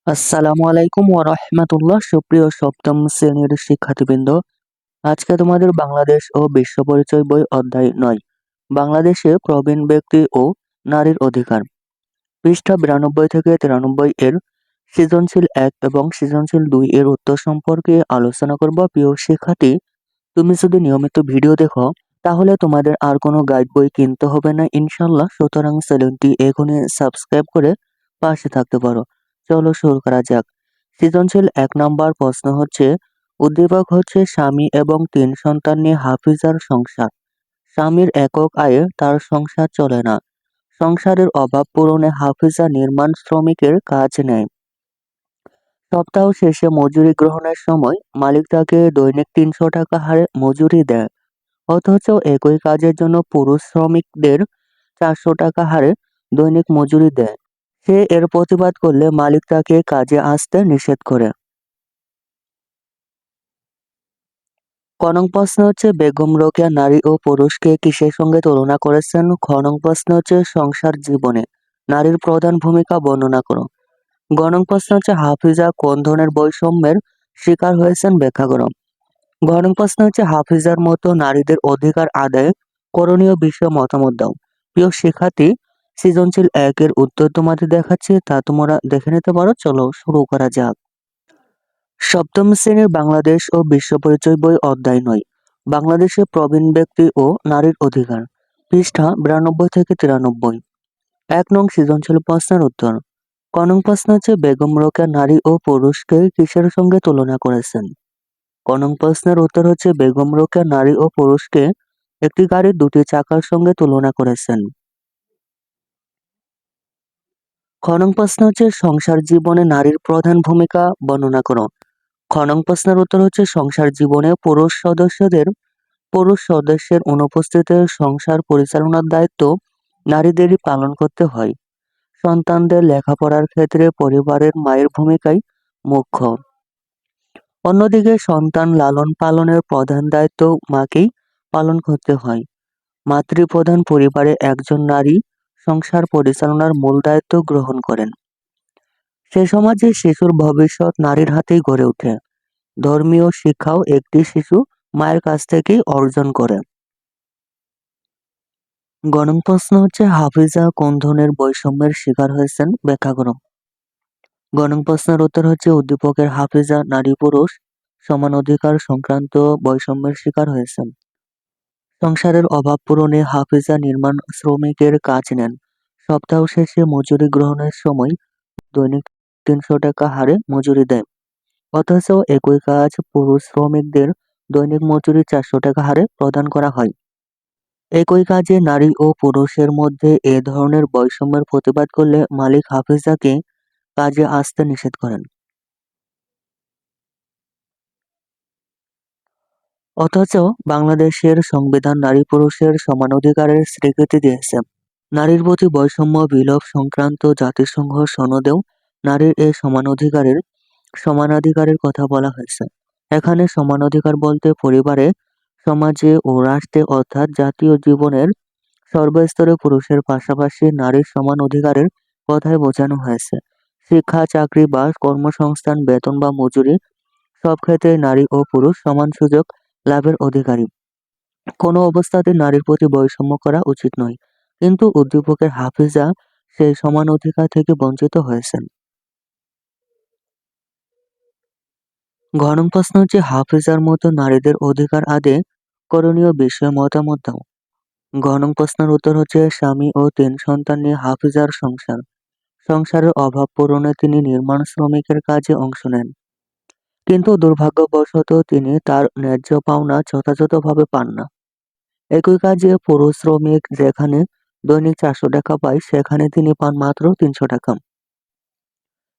আসসালামু আলাইকুম ওয়া রাহমাতুল্লাহ। সুপ্রিয় সপ্তম শ্রেণীর শিক্ষার্থীবৃন্দ, আজকে তোমাদের বাংলাদেশ ও বিশ্ব পরিচয় বই অধ্যায় ৯ বাংলাদেশে প্রবীণ ব্যক্তি ও নারীর অধিকার, পৃষ্ঠা ৯২ থেকে ৯৩ এর সৃজনশীল ১ এবং সৃজনশীল ২ এর উত্তর সম্পর্কে আলোচনা করব। প্রিয় শিক্ষার্থী, তুমি যদি নিয়মিত ভিডিও দেখো তাহলে তোমাদের আর কোনো গাইড বই কিনতে হবে না ইনশাল্লাহ। সুতরাং চ্যানেলটি এখনই সাবস্ক্রাইব করে পাশে থাকতে পারো। চলো শুরু করা যাক। সৃজনশীল ১ নম্বর প্রশ্ন হচ্ছে, উদ্দীপক হচ্ছে স্বামী এবং ৩ সন্তান নিয়ে হাফিজার সংসার। স্বামীর একক আয়ে তার সংসার চলে না। সংসারের অভাব পূরণে হাফিজা নির্মাণ শ্রমিকের কাজ নেয়। সপ্তাহ শেষে মজুরি গ্রহণের সময় মালিক তাকে দৈনিক ৩০০ টাকা হারে মজুরি দেয়, অথচ একই কাজের জন্য পুরুষ শ্রমিকদের ৪০০ টাকা হারে দৈনিক মজুরি দেয়। সে এর প্রতিবাদ করলে মালিক তাকে কাজে আসতে নিষেধ করে। ক নং প্রশ্ন হচ্ছে, বেগম রোকেয়া নারী ও পুরুষকে কিসের সঙ্গে তুলনা করেছেন? খ নং প্রশ্ন হচ্ছে, সংসার জীবনে নারীর প্রধান ভূমিকা বর্ণনা করো। গ নং প্রশ্ন হচ্ছে, হাফিজা কোন ধরনের বৈষম্যের শিকার হয়েছেন ব্যাখ্যা করো। ঘ নং প্রশ্ন হচ্ছে, হাফিজার মতো নারীদের অধিকার আদায়ে করণীয় বিষয়ে মতামত দাও। প্রিয় শিক্ষার্থী, সৃজনশীল ১ এর উত্তর তোমাদের দেখাচ্ছি, তা তোমরা দেখে নিতে পারো। চলো শুরু করা যাক। সপ্তম শ্রেণীর বাংলাদেশ ও বিশ্ব পরিচয় বই অধ্যায় ৯ বাংলাদেশে প্রবীণ ব্যক্তি ও নারীর অধিকার, পৃষ্ঠা ৯২ থেকে ৯৩। ১ নং সৃজনশীল প্রশ্নের উত্তর। ক নং প্রশ্ন হচ্ছে, বেগম রোকেয়া নারী ও পুরুষকে কিসের সঙ্গে তুলনা করেছেন? ক নং প্রশ্নের উত্তর হচ্ছে, বেগম রোকেয়া নারী ও পুরুষকে একটি গাড়ির দুটি চাকার সঙ্গে তুলনা করেছেন। খ নং প্রশ্ন হচ্ছে, সংসার জীবনে নারীর প্রধান ভূমিকা বর্ণনা করো। খ নং প্রশ্নের উত্তর হচ্ছে, সংসার জীবনে পুরুষ সদস্যের অনুপস্থিতিতে সংসার পরিচালনার দায়িত্ব নারীদেরই পালন করতে হয়। সন্তানদের লেখাপড়ার ক্ষেত্রে পরিবারের মায়ের ভূমিকাই মুখ্য। অন্যদিকে সন্তান লালন পালনের প্রধান দায়িত্ব মাকেই পালন করতে হয়। মাতৃপ্রধান পরিবারে একজন নারী সংসার পরিচালনার মূল দায়িত্ব গ্রহণ করেন। সে সমাজে শিশুর ভবিষ্যৎ নারীর হাতেই গড়ে ওঠে। ধর্মীয় শিক্ষাও একটি শিশু মায়ের কাছ থেকেই অর্জন করে। গ নং প্রশ্ন হচ্ছে, হাফিজা কোন ধরনের বৈষম্যের শিকার হয়েছেন ব্যাখ্যা করো। গ নং প্রশ্নের উত্তর হচ্ছে, উদ্দীপকের হাফিজা নারী পুরুষ সমান অধিকার সংক্রান্ত বৈষম্যের শিকার হয়েছেন। সংসারের অভাব পূরণে হাফিজা নির্মাণ শ্রমিকের কাজ নেন। সপ্তাহ শেষে মজুরি গ্রহণের সময় দৈনিক ৩০০ টাকা হারে মজুরি দেয়, অথচ একই কাজ পুরুষ শ্রমিকদের দৈনিক মজুরি ৪০০ টাকা হারে প্রদান করা হয়। একই কাজে নারী ও পুরুষের মধ্যে এ ধরনের বৈষম্যের প্রতিবাদ করলে মালিক হাফিজাকে কাজে আসতে নিষেধ করেন। অথচ বাংলাদেশের সংবিধান নারী পুরুষের সমান অধিকারের স্বীকৃতি দিয়েছে। নারীর প্রতি বৈষম্য বিলোপ সংক্রান্ত জাতিসংঘ সনদেও নারীর এই সমানাধিকারের কথা বলা হয়েছে। এখানে সমান অধিকার বলতে পরিবারে, সমাজে ও রাষ্ট্রে অর্থাৎ জাতীয় জীবনের সর্বস্তরে পুরুষের পাশাপাশি নারীর সমান অধিকারের কথাই বোঝানো হয়েছে। শিক্ষা, চাকরি বা কর্মসংস্থান, বেতন বা মজুরি সব ক্ষেত্রে নারী ও পুরুষ সমান সুযোগ লাভের অধিকারী। কোনো অবস্থাতেই নারীর প্রতি বৈষম্য করা উচিত নয়। কিন্তু উদ্দীপকের হাফিজা সেই সমান অধিকার থেকে বঞ্চিত হয়েছেন। ঘ নং প্রশ্ন হচ্ছে, হাফিজার মতো নারীদের অধিকার আদায়ে করণীয় বিষয়ে মতামত দাও। ঘ নং প্রশ্নের উত্তর হচ্ছে, স্বামী ও ৩ সন্তান নিয়ে হাফিজার সংসার। সংসারের অভাব পূরণে তিনি নির্মাণ শ্রমিকের কাজে অংশ নেন। কিন্তু দুর্ভাগ্যবশত তিনি তার ন্যায্য পাওনা যথাযথভাবে পান না। একই কাজে পুরুষ শ্রমিক যেখানে দৈনিক ৪০০ টাকা পায়, সেখানে তিনি পান মাত্র ৩০০ টাকা।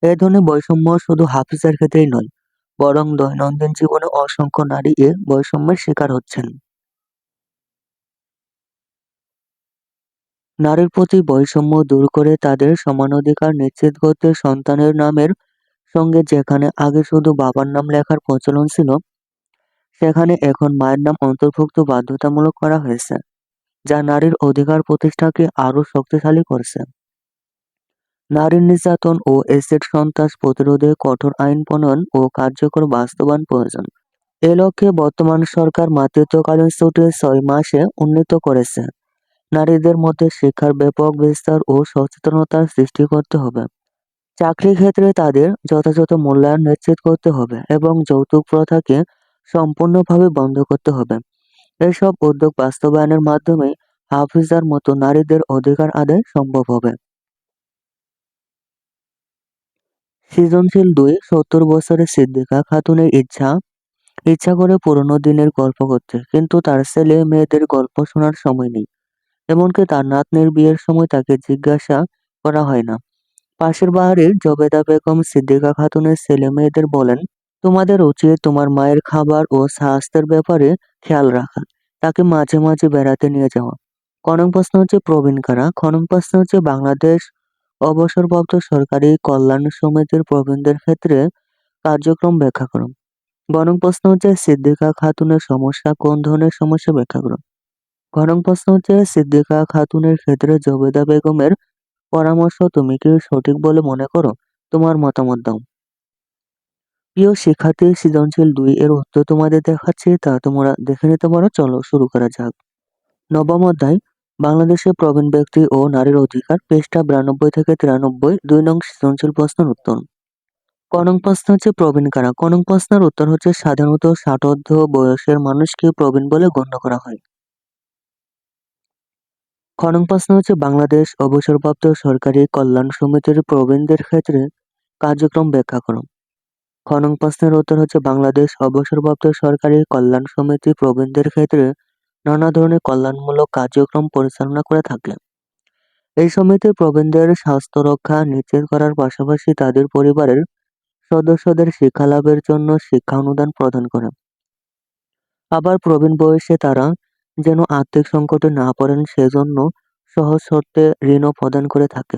এ ধরনের বৈষম্য শুধু হাফিজের ক্ষেত্রেই নয়, বরং দৈনন্দিন জীবনে অসংখ্য নারী এ বৈষম্যের শিকার হচ্ছেন। নারীর প্রতি বৈষম্য দূর করে তাদের সমান অধিকার নিশ্চিত করতে সন্তানের নামের সঙ্গে যেখানে আগে শুধু বাবার নাম লেখার প্রচলন ছিল, সেখানে এখন মায়ের নাম অন্তর্ভুক্ত বাধ্যতামূলক করা হয়েছে, যা নারীর অধিকার প্রতিষ্ঠাকে আরও শক্তিশালী করছে। নারী নির্যাতন ও এসিড সন্ত্রাস প্রতিরোধে কঠোর আইন প্রণয়ন ও কার্যকর বাস্তবায়ন প্রয়োজন। এ লক্ষ্যে বর্তমান সরকার মাতৃত্বকালীন ছুটি ৬ মাসে উন্নীত করেছে। নারীদের মধ্যে শিক্ষার ব্যাপক বিস্তার ও সচেতনতার সৃষ্টি করতে হবে। চাকরির ক্ষেত্রে তাদের যথাযথ মূল্যায়ন নিশ্চিত করতে হবে এবং যৌতুক প্রথাকে সম্পূর্ণভাবে বন্ধ করতে হবে। এসব উদ্যোগ বাস্তবায়নের মাধ্যমে হাফিজার মতো নারীদের অধিকার আদায় সম্ভব হবে। সৃজনশীল ২ ৭০ বছরের সিদ্দিকা খাতুনের ইচ্ছা করে পুরোনো দিনের গল্প করতে, কিন্তু তার ছেলে মেয়েদের গল্প শোনার সময় নেই। এমনকি তার নাতনির বিয়ের সময় তাকে জিজ্ঞাসা করা হয় না। পাশের বাড়ির জবেদা বেগম সিদ্দিকা খাতুনের ছেলে মেয়েদের বলেন, তোমাদের উচিত তোমার মায়ের খাবার ও স্বাস্থ্যের ব্যাপারে খেয়াল রাখা, তাকে মাঝে মাঝে বেড়াতে নিয়ে যাওয়া। খনন প্রশ্ন হচ্ছে প্রবীণ কারা? খনন প্রশ্ন হচ্ছে বাংলাদেশ অবসরপ্রাপ্ত সরকারি কল্যাণ সমিতির প্রবীণদের ক্ষেত্রে কার্যক্রম ব্যাখ্যা করুন। গণং প্রশ্ন হচ্ছে সিদ্দিকা খাতুনের সমস্যা, কোন ধরনের সমস্যা ব্যাখ্যা করুন। গণং প্রশ্ন হচ্ছে সিদ্দিকা খাতুনের ক্ষেত্রে জবেদা বেগমের পরামর্শ তুমি কি সঠিক বলে মনে করো? তোমার মতামত দাও। প্রিয় শিক্ষার্থী, সৃজনশীল ২ এর উত্তর তোমাদের দেখাচ্ছি, তা তোমরা দেখে নিতে পারো। চলো শুরু করা যাক। নবম অধ্যায়, বাংলাদেশের প্রবীণ ব্যক্তি ও নারীর অধিকার, পৃষ্ঠা ৯২ থেকে ৯৩, ২ নং সৃজনশীল প্রশ্নের উত্তর। ক নং প্রশ্ন হচ্ছে প্রবীণ কারা? ক নং প্রশ্নের উত্তর হচ্ছে সাধারণত ৬০ বয়সের মানুষকে প্রবীণ বলে গণ্য করা হয়। খ নং প্রশ্ন হচ্ছে বাংলাদেশ অবসরপ্রাপ্ত সরকারি কল্যাণ সমিতির প্রবীণদের ক্ষেত্রে কার্যক্রম ব্যাখ্যা করো। খ নং প্রশ্নের উত্তর হচ্ছে বাংলাদেশ অবসরপ্রাপ্ত সরকারি কল্যাণ সমিতি প্রবীণদের ক্ষেত্রে নানা ধরনের কল্যাণমূলক কার্যক্রম পরিচালনা করে থাকে। এই সমিতি প্রবীণদের স্বাস্থ্য রক্ষা নিশ্চিত করার পাশাপাশি তাদের পরিবারের সদস্যদের শিক্ষা লাভের জন্য শিক্ষা অনুদান প্রদান করে। আবার প্রবীণ বয়সে তারা যেন আর্থিক সংকটে না পড়েন সেজন্য সহজ শর্তে ঋণও প্রদান করে থাকে।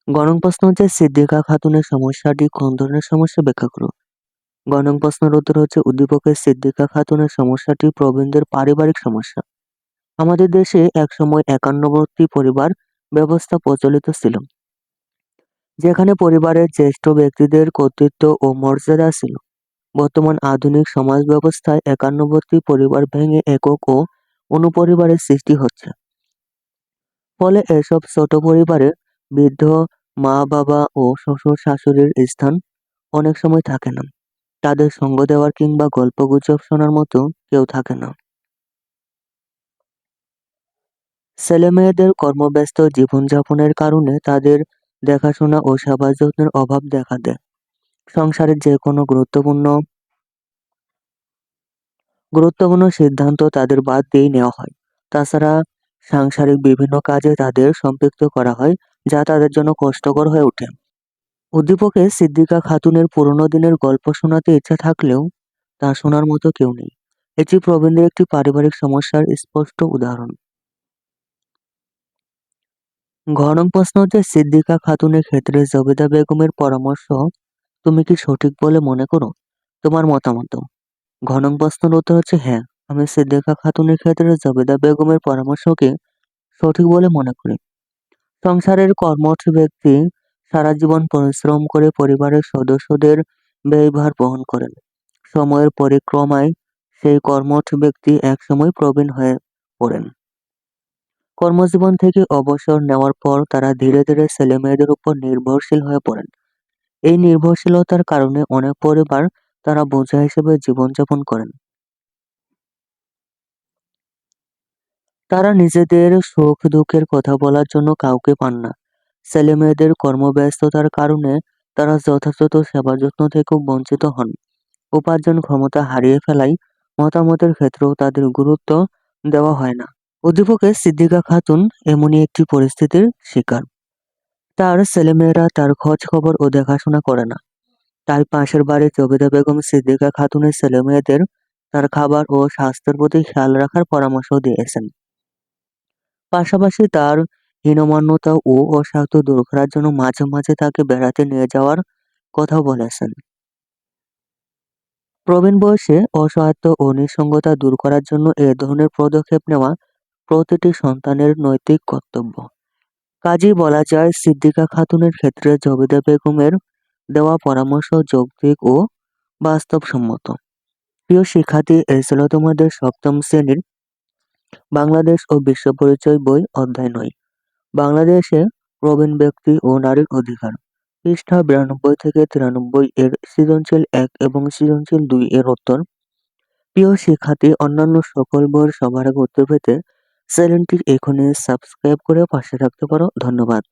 গ নং প্রশ্ন হচ্ছে সিদ্দিকা খাতুনের সমস্যাটি কোন ধরনের সমস্যা ব্যাখ্যা করো। গ নং প্রশ্নের উত্তর হচ্ছে উদ্দীপকের সিদ্দিকা খাতুনের সমস্যাটি প্রবীণদের পারিবারিক সমস্যা। আমাদের দেশে একসময় একান্নবর্তী পরিবার ব্যবস্থা প্রচলিত ছিল, যেখানে পরিবারের জ্যেষ্ঠ ব্যক্তিদের কর্তৃত্ব ও মর্যাদা ছিল। বর্তমান আধুনিক সমাজ ব্যবস্থায় একান্নবর্তী পরিবার ভেঙে একক ও অনুপরিবারের সৃষ্টি হচ্ছে। ফলে এসব ছোট পরিবারে বৃদ্ধ মা-বাবা ও শ্বশুর-শাশুড়ির স্থান অনেক সময় থাকে না। তাদের সঙ্গ দেওয়ার কিংবা গল্পগুজব শোনার মতো কেউ থাকে না। ছেলেমেয়েদের কর্মব্যস্ত জীবনযাপনের কারণে তাদের দেখাশোনা ও সেবা যত্নের অভাব দেখা দেয়। সংসারের যেকোনো গুরুত্বপূর্ণ সিদ্ধান্ত তাদের বাদ দিয়েই নেওয়া হয়। তাছাড়া সাংসারিক বিভিন্ন কাজে তাদের সম্পৃক্ত করা হয়, যা তাদের জন্য কষ্টকর হয়ে ওঠে। উদ্দীপকে সিদ্দিকা খাতুনের পুরোনো দিনের গল্প শোনাতে ইচ্ছা থাকলেও তা শোনার মতো কেউ নেই। এটি প্রবীণদের একটি পারিবারিক সমস্যার স্পষ্ট উদাহরণ। ঘ নং প্রশ্ন হচ্ছে সিদ্দিকা খাতুনের ক্ষেত্রে জবেদা বেগমের পরামর্শ তুমি কি সঠিক বলে মনে করো? তোমার মতামত দাও। ঘ নং প্রশ্নের উত্তর হচ্ছে হ্যাঁ, আমি সিদ্দিকা খাতুনের ক্ষেত্রে জবেদা বেগমের পরামর্শকে সঠিক বলে মনে করি। সংসারের কর্মঠ ব্যক্তি সারা জীবন পরিশ্রম করে পরিবারের সদস্যদের ব্যয়ভার বহন করেন। সময়ের পরিক্রমায় সেই কর্মঠ ব্যক্তি একসময় প্রবীণ হয়ে পড়েন। কর্মজীবন থেকে অবসর নেওয়ার পর তারা ধীরে ধীরে ছেলেমেয়েদের উপর নির্ভরশীল হয়ে পড়েন। এই নির্ভরশীলতার কারণে অনেক পরিবার তারা বোঝা হিসেবে জীবনযাপন করেন। তারা নিজেদের সুখ দুঃখের কথা বলার জন্য কাউকে পান না। ছেলেমেয়েদের কর্মব্যস্ততার কারণে তারা যথাযথ সেবা যত্ন থেকেও বঞ্চিত হন। উপার্জন ক্ষমতা হারিয়ে ফেলায় মতামতের ক্ষেত্রেও তাদের গুরুত্ব দেওয়া হয় না। অধ্যাপকের সিদ্দিকা খাতুন এমনই একটি পরিস্থিতির শিকার। তার ছেলেমেয়েরা তার খোঁজ খবর ও দেখাশোনা করে না। তাই পাশের বাড়ির জবেদা বেগম সিদ্দিকা খাতুনের ছেলেমেয়েদের তার খাবার ও স্বাস্থ্যের প্রতি খেয়াল রাখার পরামর্শ দিয়েছেন। পাশাপাশি তার হীনমন্যতা ও অস্বাস্থ্য দূর করার জন্য মাঝে মাঝে তাকে বেড়াতে নিয়ে যাওয়ার কথাও বলেছেন। প্রবীণ বয়সে অসহায়ত্ব ও নিঃসঙ্গতা দূর করার জন্য এ ধরনের পদক্ষেপ নেওয়া প্রতিটি সন্তানের নৈতিক কর্তব্য। কাজেই বলা যায় সিদ্দিকা খাতুনের ক্ষেত্রে জবেদা বেগমের দেওয়া পরামর্শ যৌক্তিক ও বাস্তবসম্মত। প্রিয় শিক্ষার্থী, এই ছিল তোমাদের সপ্তম শ্রেণীর বাংলাদেশ ও বিশ্ব পরিচয় বই অধ্যায় ৯ বাংলাদেশে প্রবীণ ব্যক্তি ও নারীর অধিকার, পৃষ্ঠা ৯২ থেকে ৯৩ এর সৃজনশীল ১ এবং সৃজনশীল ২ এর উত্তর। প্রিয় শিক্ষার্থী, অন্যান্য সকল বইয়ের সবার আগে উত্তর পেতে চ্যানেলটি এখনই সাবস্ক্রাইব করে পাশে থাকতে পারো। ধন্যবাদ।